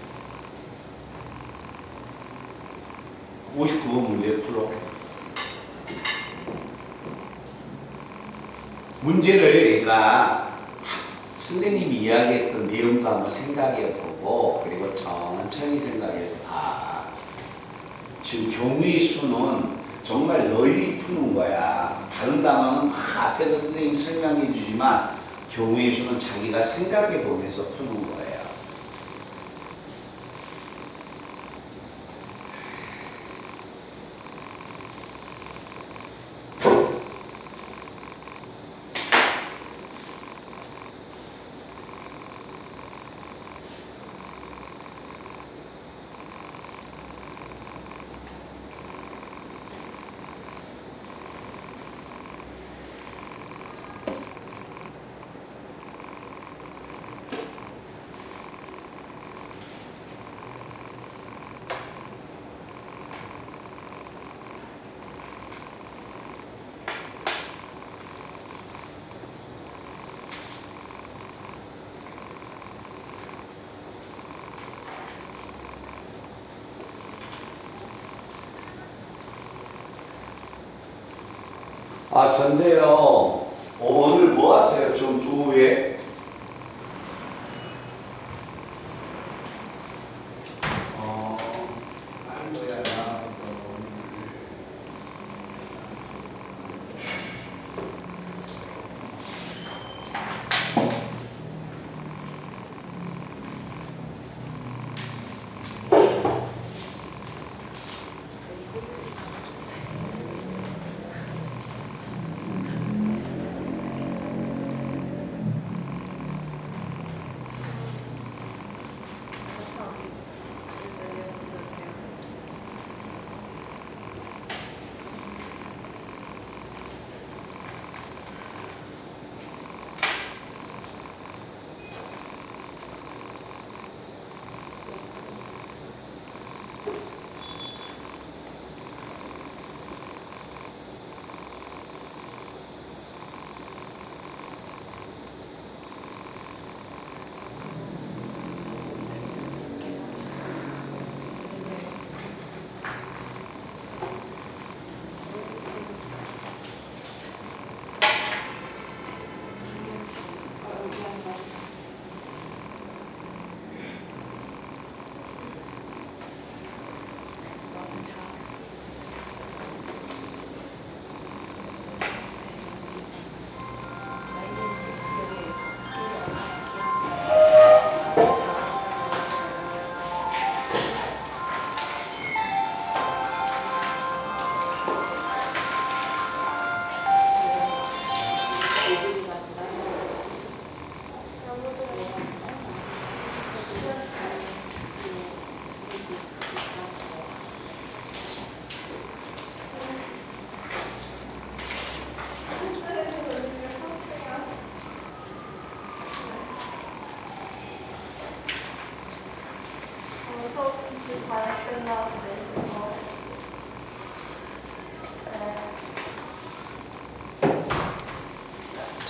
59번 문제 풀어. 문제를 얘들아 선생님이 이야기했던 내용도 한번 생각해보고 그리고 천천히 생각해서 봐. 지금 경우의 수는 정말 너희들이 푸는 거야. 다른 단어는 막 앞에서 선생님 설명해 주지만 경우의 수는 자기가 생각해 보면서 푸는 거예요. 아, 전데요. 오늘 뭐 하세요? 좀 조후에? 아이고야, 나.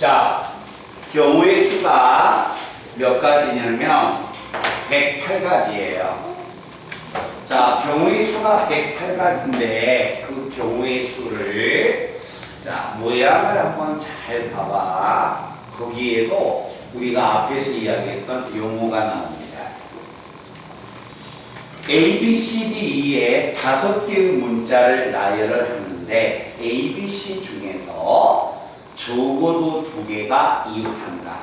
자, 경우의 수가 몇 가지냐면 108가지예요. 자, 경우의 수가 108가지인데 그 경우의 수를 자, 모양을 한번 잘 봐봐. 거기에도 우리가 앞에서 이야기했던 용어가 나옵니다. A, B, C, D, E의 5개의 문자를 나열을 하는데 A, B, C 중에서 적어도 2개가 이웃한다.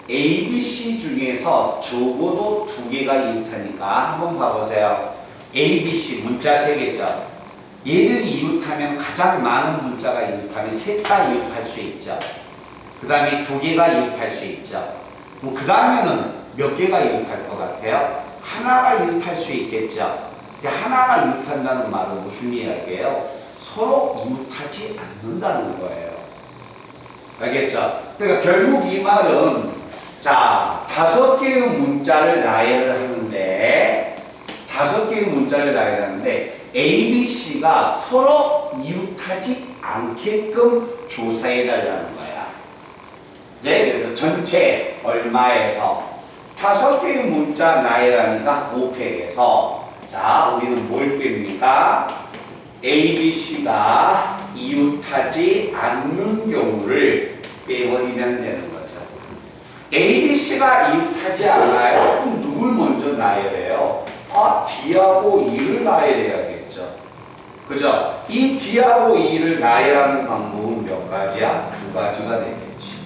A, B, C 중에서 적어도 2개가 이웃하니까 한번 봐보세요. A, B, C 문자 3개죠. 얘들이 이웃하면 가장 많은 문자가 이웃하면 셋 다 이웃할 수 있죠. 그 다음에 2개가 이웃할 수 있죠. 그 다음에는 몇 개가 이웃할 것 같아요? 하나가 이웃할 수 있겠죠. 하나가 이웃한다는 말은 무슨 이야기예요? 서로 이웃하지 않는다는 거예요. 알겠죠? 그러니까 결국 이 말은 자, 5개의 문자를 나열을 하는데 5개의 문자를 나열하는데 A, B, C가 서로 이웃하지 않게끔 조사해달라는 거야. 이제 그래서 전체 얼마에서 5개의 문자 나열하니까 5팩에서 자, 우리는 뭘 뺍니까? A, B, C가 이웃하지 않는 경우를 빼버리면 되는 거죠. A, B, C가 이웃하지 않아요? 그럼 누굴 먼저 나열해요? 아, D하고 E를 나열해야겠죠. 그죠? 이 D하고 E를 나열하는 방법은 몇 가지야? 2가지가 되겠지.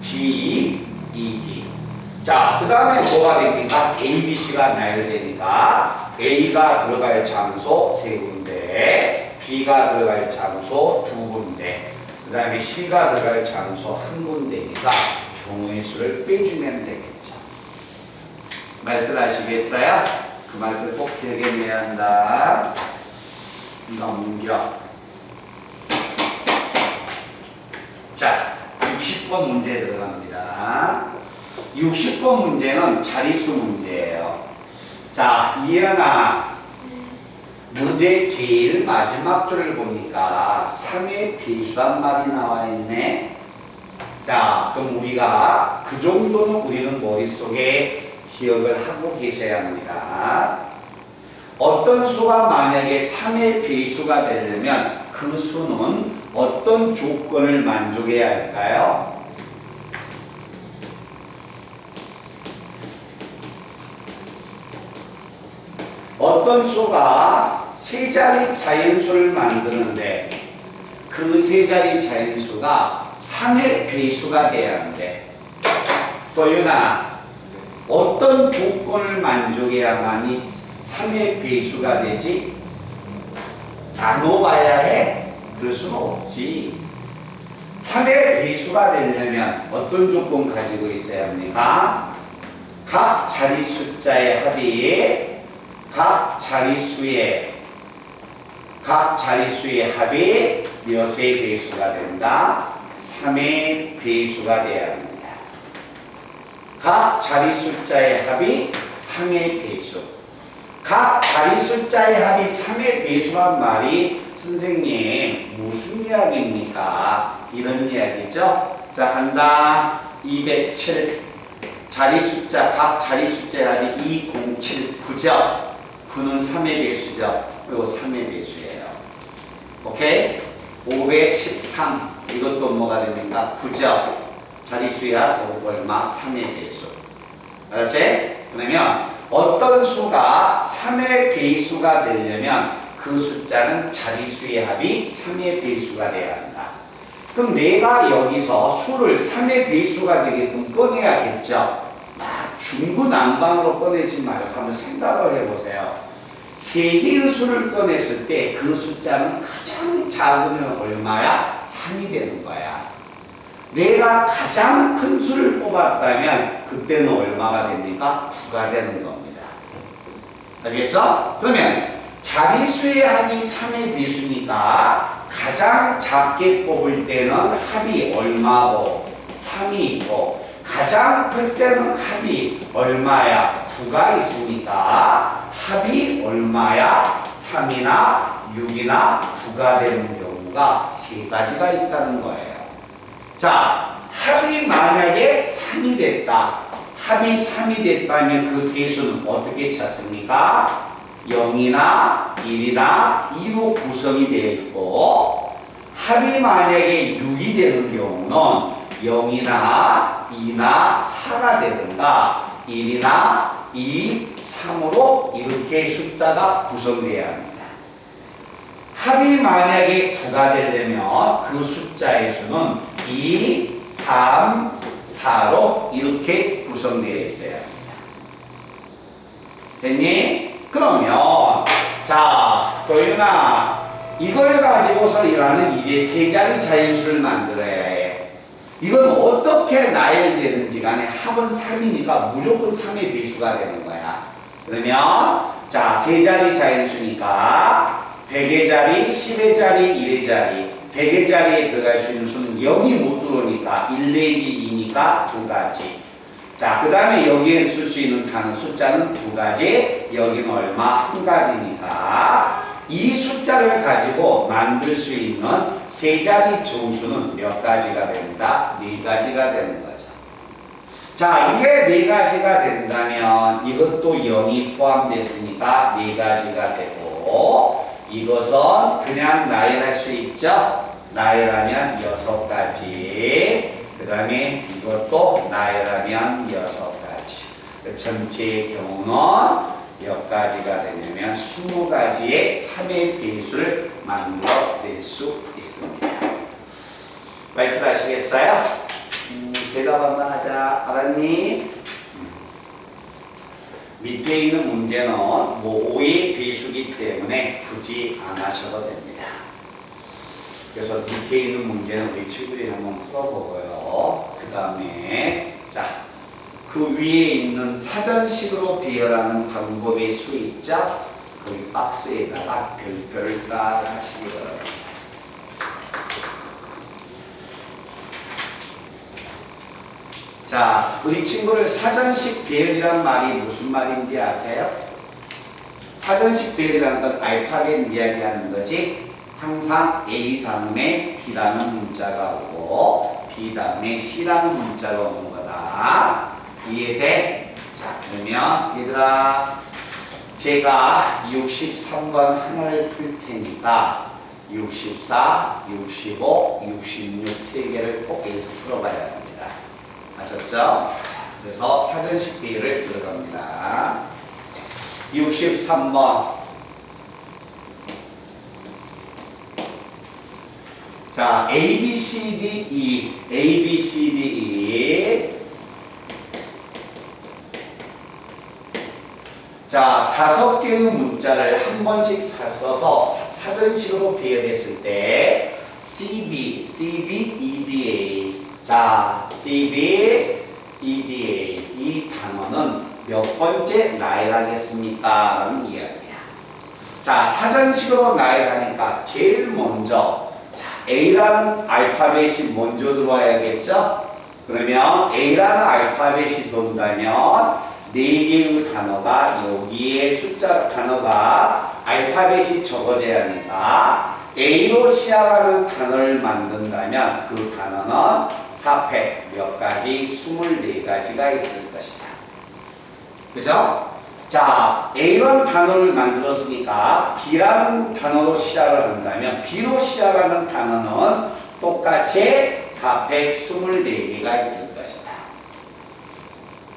D, E, D. 자, 그 다음에 뭐가 됩니까? A, B, C가 나열되니까 A가 들어갈 장소 3군데, B가 들어갈 장소 2군데, 그 다음에 C가 들어갈 장소 1군데니까 경우의 수를 빼주면 되겠죠. 말들 아시겠어요? 그 말들 꼭 기억해내야 한다. 넘겨. 자, 60번 문제 들어갑니다. 60번 문제는 자릿수 문제예요. 자, 이현아, 문제 제일 마지막 줄을 보니까 3의 배수한 말이 나와 있네. 자, 그럼 우리가 그 정도는 우리는 머릿속에 기억을 하고 계셔야 합니다. 어떤 수가 만약에 3의 배수가 되려면 그 수는 어떤 조건을 만족해야 할까요? 어떤 수가 세 자리 자연수를 만드는데 그 세 자리 자연수가 3의 배수가 돼야 하는데 또 유나 어떤 조건을 만족해야만이 3의 배수가 되지? 나눠봐야 해? 그럴 수는 없지. 3의 배수가 되려면 어떤 조건 가지고 있어야 합니까? 각 자리 숫자의 합이 각 자리수의 합이 몇의 배수가 된다? 3의 배수가 되어야 합니다. 각 자리 숫자의 합이 3의 배수. 각 자리 숫자의 합이 3의 배수란 말이 선생님 무슨 이야기입니까? 이런 이야기죠. 자, 간다. 207 자리 숫자 각 자리 숫자의 합이 207 9죠. 9는 3의 배수죠. 그리고 3의 배수예요. 오케이? 513 이것도 뭐가 됩니까? 9죠. 자리수야 얼마? 3의 배수. 알았지? 그러면 어떤 수가 3의 배수가 되려면 그 숫자는 자리수의 합이 3의 배수가 돼야 한다. 그럼 내가 여기서 수를 3의 배수가 되게끔 꺼내야겠죠? 중구난방으로 꺼내지 말고 한번 생각을 해보세요. 세 개의 수를 꺼냈을 때 그 숫자는 가장 작으면 얼마야? 3이 되는 거야. 내가 가장 큰 수를 뽑았다면 그때는 얼마가 됩니까? 9가 되는 겁니다. 알겠죠? 그러면 자리수의 합이 3의 배수니까 가장 작게 뽑을 때는 합이 얼마고 3이 있고 가장 클 때는 합이 얼마야? 9가 있으니까 합이 얼마야? 3이나 6이나 9가 되는 경우가 세 가지가 있다는 거예요. 자, 합이 만약에 3이 됐다. 합이 3이 됐다면 그 세 수는 어떻게 찾습니까? 0이나 1이나 2로 구성이 되어 있고 합이 만약에 6이 되는 경우는 0이나 2나 4가 되든가 1이나 2, 3으로 이렇게 숫자가 구성되어야 합니다. 합이 만약에 9가 되려면 그 숫자의 수는 2, 3, 4로 이렇게 구성되어 있어야 합니다. 됐니? 그러면 자, 도윤아 이걸 가지고서 나는 이제 세 자리 자연수를 만들어야 해. 이건 어떻게 나열되는지 간에 합은 3이니까 무조건 3의 배수가 되는 거야. 그러면 자, 세 자리 자연수니까 100의 자리, 10의 자리, 1의 자리 100의 자리에 들어갈 수 있는 수는 0이 못 들어오니까 1 내지 2니까 두 가지. 자, 그 다음에 여기에 쓸 수 있는 단어 숫자는 두 가지, 여기는 얼마? 한 가지니까 이 숫자를 가지고 만들 수 있는 세 자리 정수는 몇 가지가 됩니다? 네 가지가 되는 거죠. 자, 이게 네 가지가 된다면 이것도 0이 포함됐으니까 네 가지가 되고 이것은 그냥 나열할 수 있죠? 나열하면 6가지. 그 다음에 이것도 나열하면 6가지. 전체의 경우는 몇 가지가 되냐면 20가지의 3의 배수를 만들어낼 수 있습니다. 말투 아시겠어요? 대답 한번 하자. 알았니? 밑에 있는 문제는 뭐 5의 배수기 때문에 굳이 안 하셔도 됩니다. 그래서 밑에 있는 문제는 우리 친구들이 한번 풀어보고요. 그 다음에 자, 그 위에 있는 사전식으로 배열하는 방법의 수 있죠? 거기 박스에다가 별표를 딱 하시기 바랍니다. 자, 우리 친구를 사전식 배열이란 말이 무슨 말인지 아세요? 사전식 배열이라는 건 알파벳 이야기하는 거지. 항상 A 다음에 B라는 문자가 오고 B 다음에 C라는 문자가 오는 거다. 이해돼? 자, 그러면 얘들아 제가 63번 하나를 풀 테니까 64, 65, 66 세 개를 꼭 여기서 풀어봐야 합니다. 아셨죠? 그래서 사전식 B를 들어갑니다. 63번. 자, A, B, C, D, E. A, B, C, D, E. 자, 5개의 문자를 한 번씩 써서 사전식으로 비교했을 때 CB, CB, EDA. 자, CB, EDA. 이 단어는 몇 번째 나열하겠습니까? 라는 이야기야. 자, 사전식으로 나열하니까 제일 먼저 A라는 알파벳이 먼저 들어와야겠죠? 그러면 A라는 알파벳이 돈다면 4개의 단어가 여기에 숫자 단어가 알파벳이 적어져야 하니까 A로 시작하는 단어를 만든다면 그 단어는 4팩 몇 가지? 24가지가 있을 것이다. 그죠? 자, A라는 단어를 만들었으니까 B라는 단어로 시작을 한다면 B로 시작하는 단어는 똑같이 424개가 있을 것이다.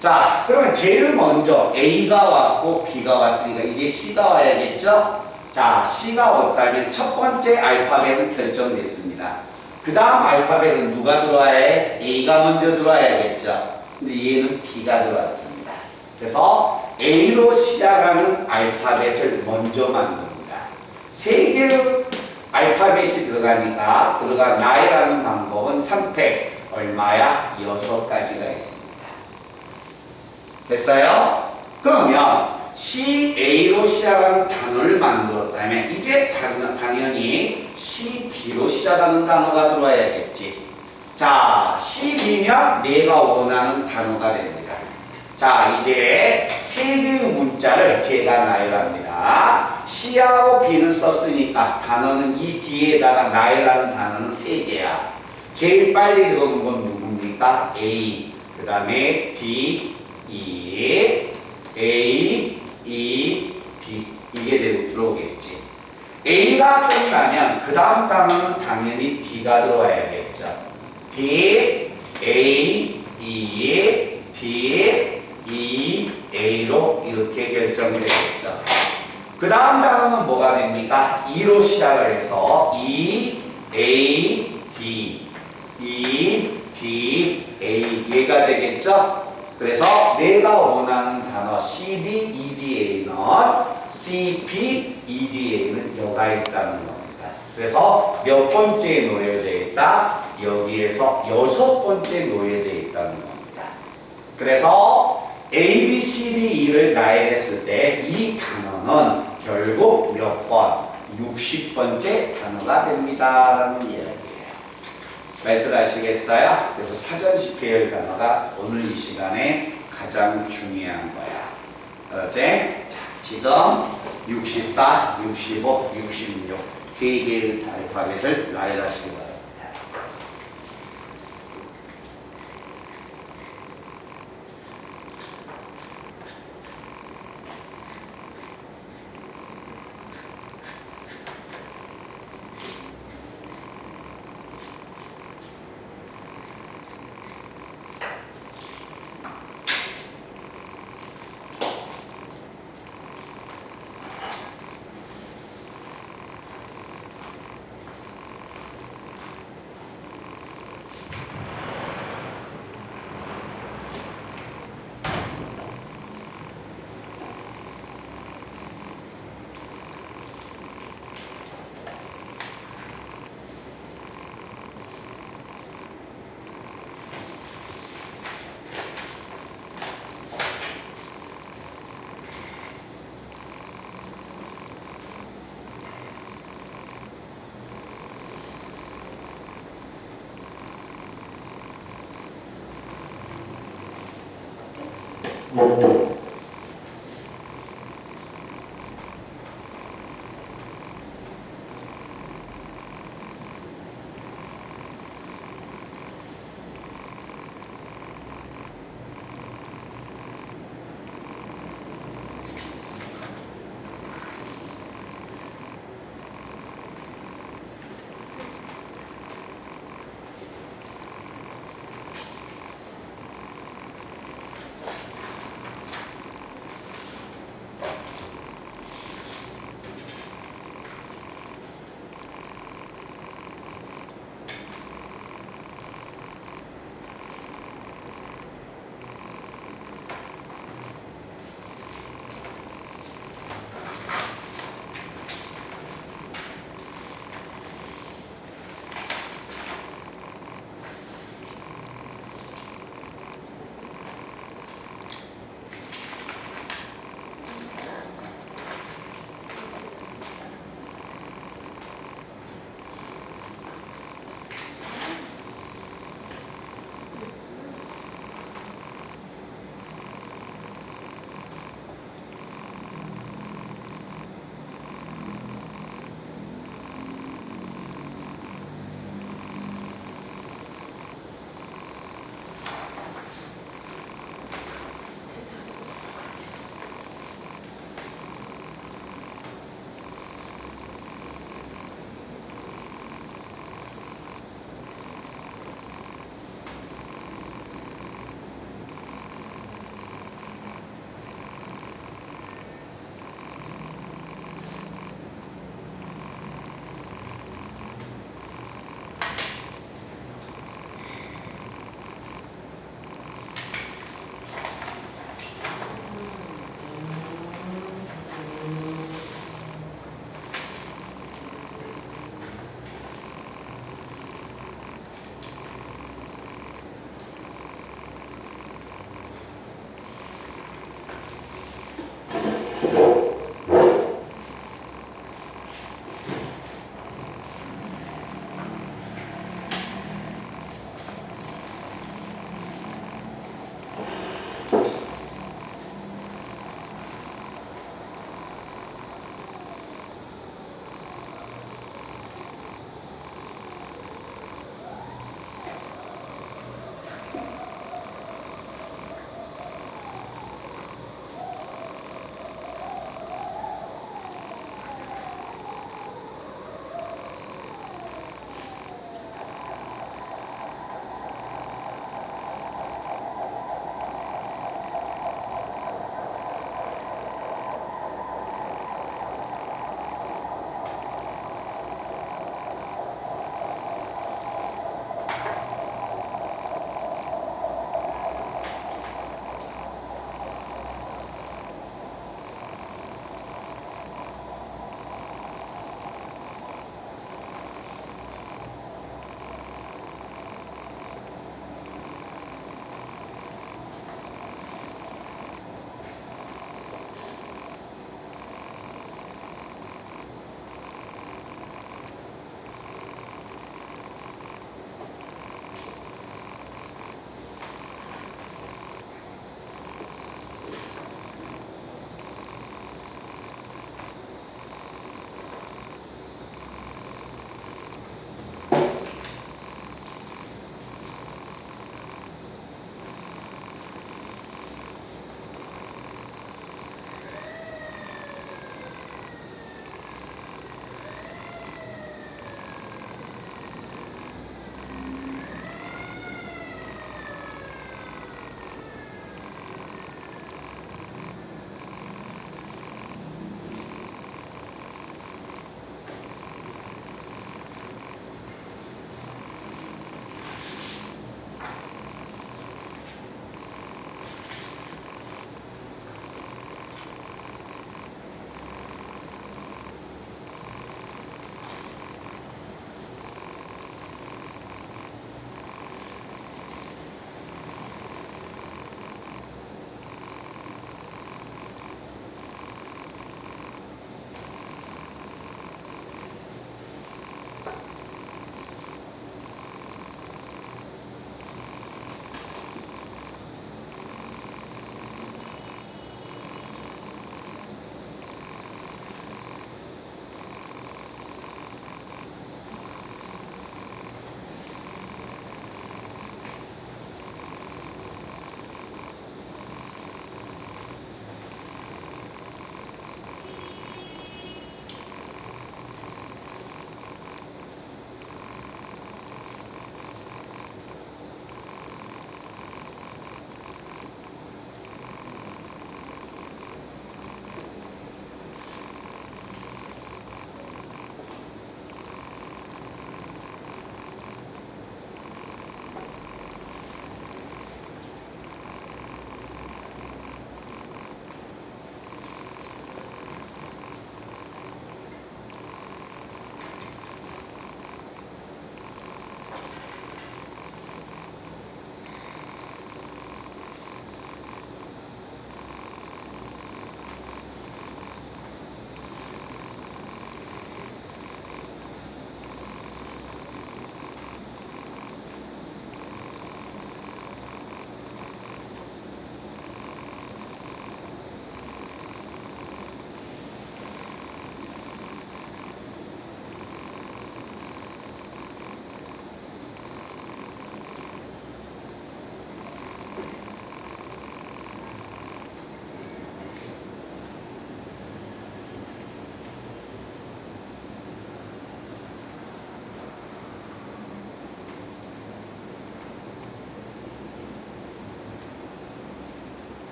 자, 그러면 제일 먼저 A가 왔고 B가 왔으니까 이제 C가 와야겠죠? 자, C가 왔다면 첫 번째 알파벳은 결정됐습니다. 그 다음 알파벳은 누가 들어와야 해? A가 먼저 들어와야겠죠? 근데 얘는 B가 들어왔습니다. 그래서 A로 시작하는 알파벳을 먼저 만듭니다. 3개의 알파벳이 들어가니까 나열하는 방법은 3팩 얼마야? 6가지가 있습니다. 됐어요? 그러면 CA로 시작하는 단어를 만들었다면 이게 당연히 CB로 시작하는 단어가 들어와야겠지. 자, CB면 내가 원하는 단어가 됩니다. 자, 이제 3개의 문자를 제가 나열합니다. C하고 B는 썼으니까 단어는 이 뒤에다가 나열하는 단어는 3개야. 제일 빨리 들어오는 건 누굽니까? A, 그 다음에 D, E, A, E, D. 이게 들어오겠지. A가 끝나면 그 다음 단어는 당연히 D가 들어와야겠죠. D, A, E, D, E, A로 이렇게 결정이 되겠죠. 그 다음 단어는 뭐가 됩니까? E로 시작을 해서 E, A, D, E, D, A 얘가 되겠죠. 그래서 내가 원하는 단어 CB, EDA는 CP, EDA는 여가 있다는 겁니다. 그래서 몇 번째에 놓여져 있다? 여기에서 6번째 놓여져 있다는 겁니다. 그래서 A, B, C, D, E를 나열했을 때 이 단어는 결국 몇 번? 60번째 단어가 됩니다. 라는 이야기예요. 말들 아시겠어요? 그래서 사전식 배열 단어가 오늘 이 시간에 가장 중요한 거야. 그렇지? 자, 지금 64, 65, 66 세 개의 알파벳을 나열하시기 바랍니다.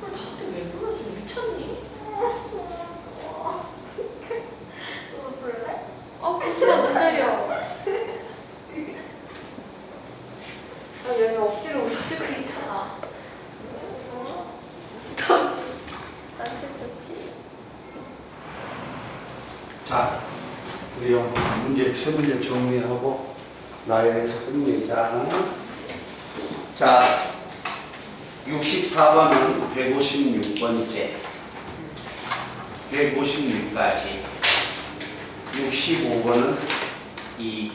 나한테 왜 불러줘? 미쳤니? 그치만 못 때려. 나 얘네 억지로 웃어주고 있잖아. 나한테 좋지. 자, 우리 문제, 세 문제 정리하고 나열해서 끝내자. 자, 64번은 156번째. 156까지. 65번은 2.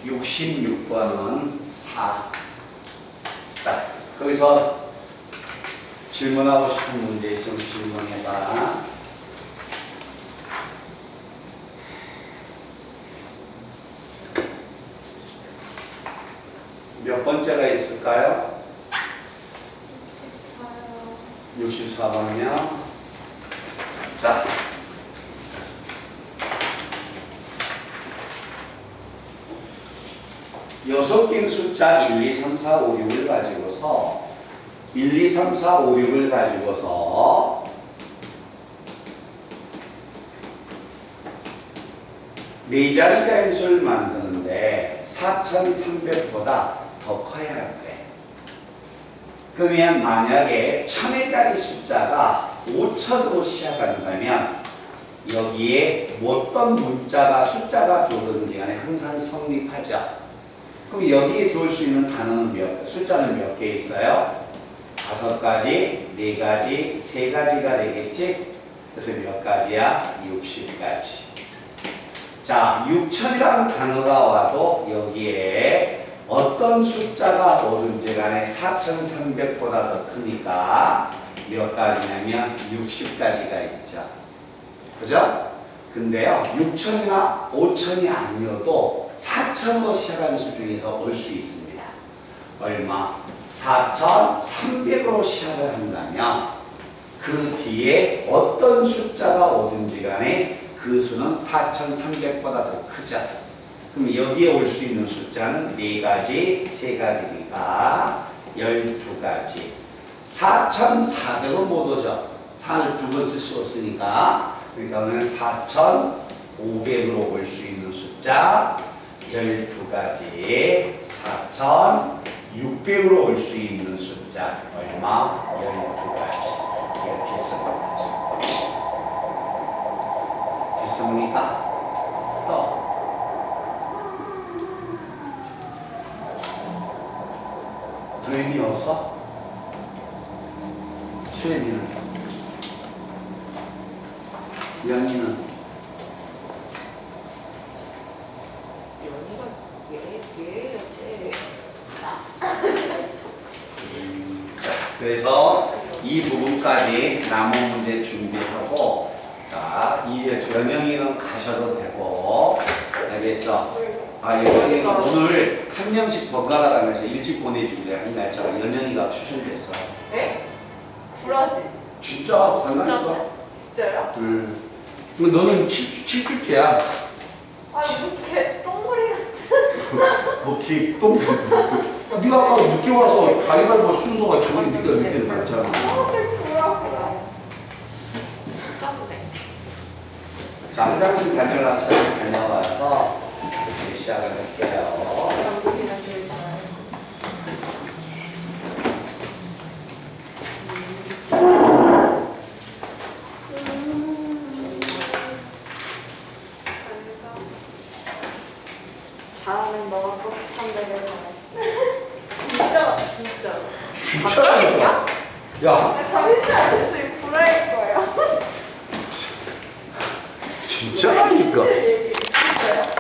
66번은 4. 자, 거기서 질문하고 싶은 문제 있으면 질문해봐. 몇 번째가 있을까요? 64번이요. 자, 여섯 개의 숫자 1, 2, 3, 4, 5, 6을 가지고서 1, 2, 3, 4, 5, 6을 가지고서 네 자리 자연수를 만드는데 4,300보다 더 커야 돼. 그러면 만약에 1000회짜리 숫자가 5,000으로 시작한다면 여기에 어떤 문자가 숫자가 들어오든지 간에 항상 성립하죠. 그럼 여기에 들어올 수 있는 단어는 숫자는 몇 개 있어요? 5가지, 4가지, 3가지가 되겠지? 그래서 몇 가지야? 60가지. 자, 6,000이라는 단어가 와도 여기에 어떤 숫자가 오든지 간에 4,300보다 더 크니까 몇 가지냐면 60가지가 있죠. 그죠? 근데요, 6,000이나 5,000이 아니어도 4,000으로 시작하는 수 중에서 올 수 있습니다. 얼마? 4,300으로 시작을 한다면 그 뒤에 어떤 숫자가 오든지 간에 그 수는 4,300보다 더 크죠. 그럼 여기에 올 수 있는 숫자는 4가지, 3가지니까 12가지. 4,400은 못 오죠. 4를 두 번 쓸 수 없으니까. 그러니까 오늘 4,500으로 올 수 있는 숫자 12가지. 4,600으로 올 수 있는 숫자 얼마? 12가지. 이렇게 쓰는 거죠. 됐습니까? 또 도현이 없어? 수현이는? 연이는? 연이가 얘였지. 그래서 이 부분까지 남은 문제 준비하고 자 이제 연영이는 가셔도 되고, 알겠죠? 아, 연영이가 오늘 한 명씩 번갈아 가면서 일찍 보내주기로 한 날짜가 연영이가 추천됐어. 에? 불하지? 진짜 간다니까. 진짜요? 그럼 너는 7주째야. 아 이렇게 똥머리 같은. 오케이, 또. 네가 아까 늦게 와서 가위바위보 순서가 저기 늦게 났잖아. 자, 화장실 다녀와서 이제 시작을 할게요. 다음엔 너가 꼭 추천되길 바래. 진짜 진짜. 진짜니까. 야, 잠시만요. 저희 불화일 거예요. 진짜라니까.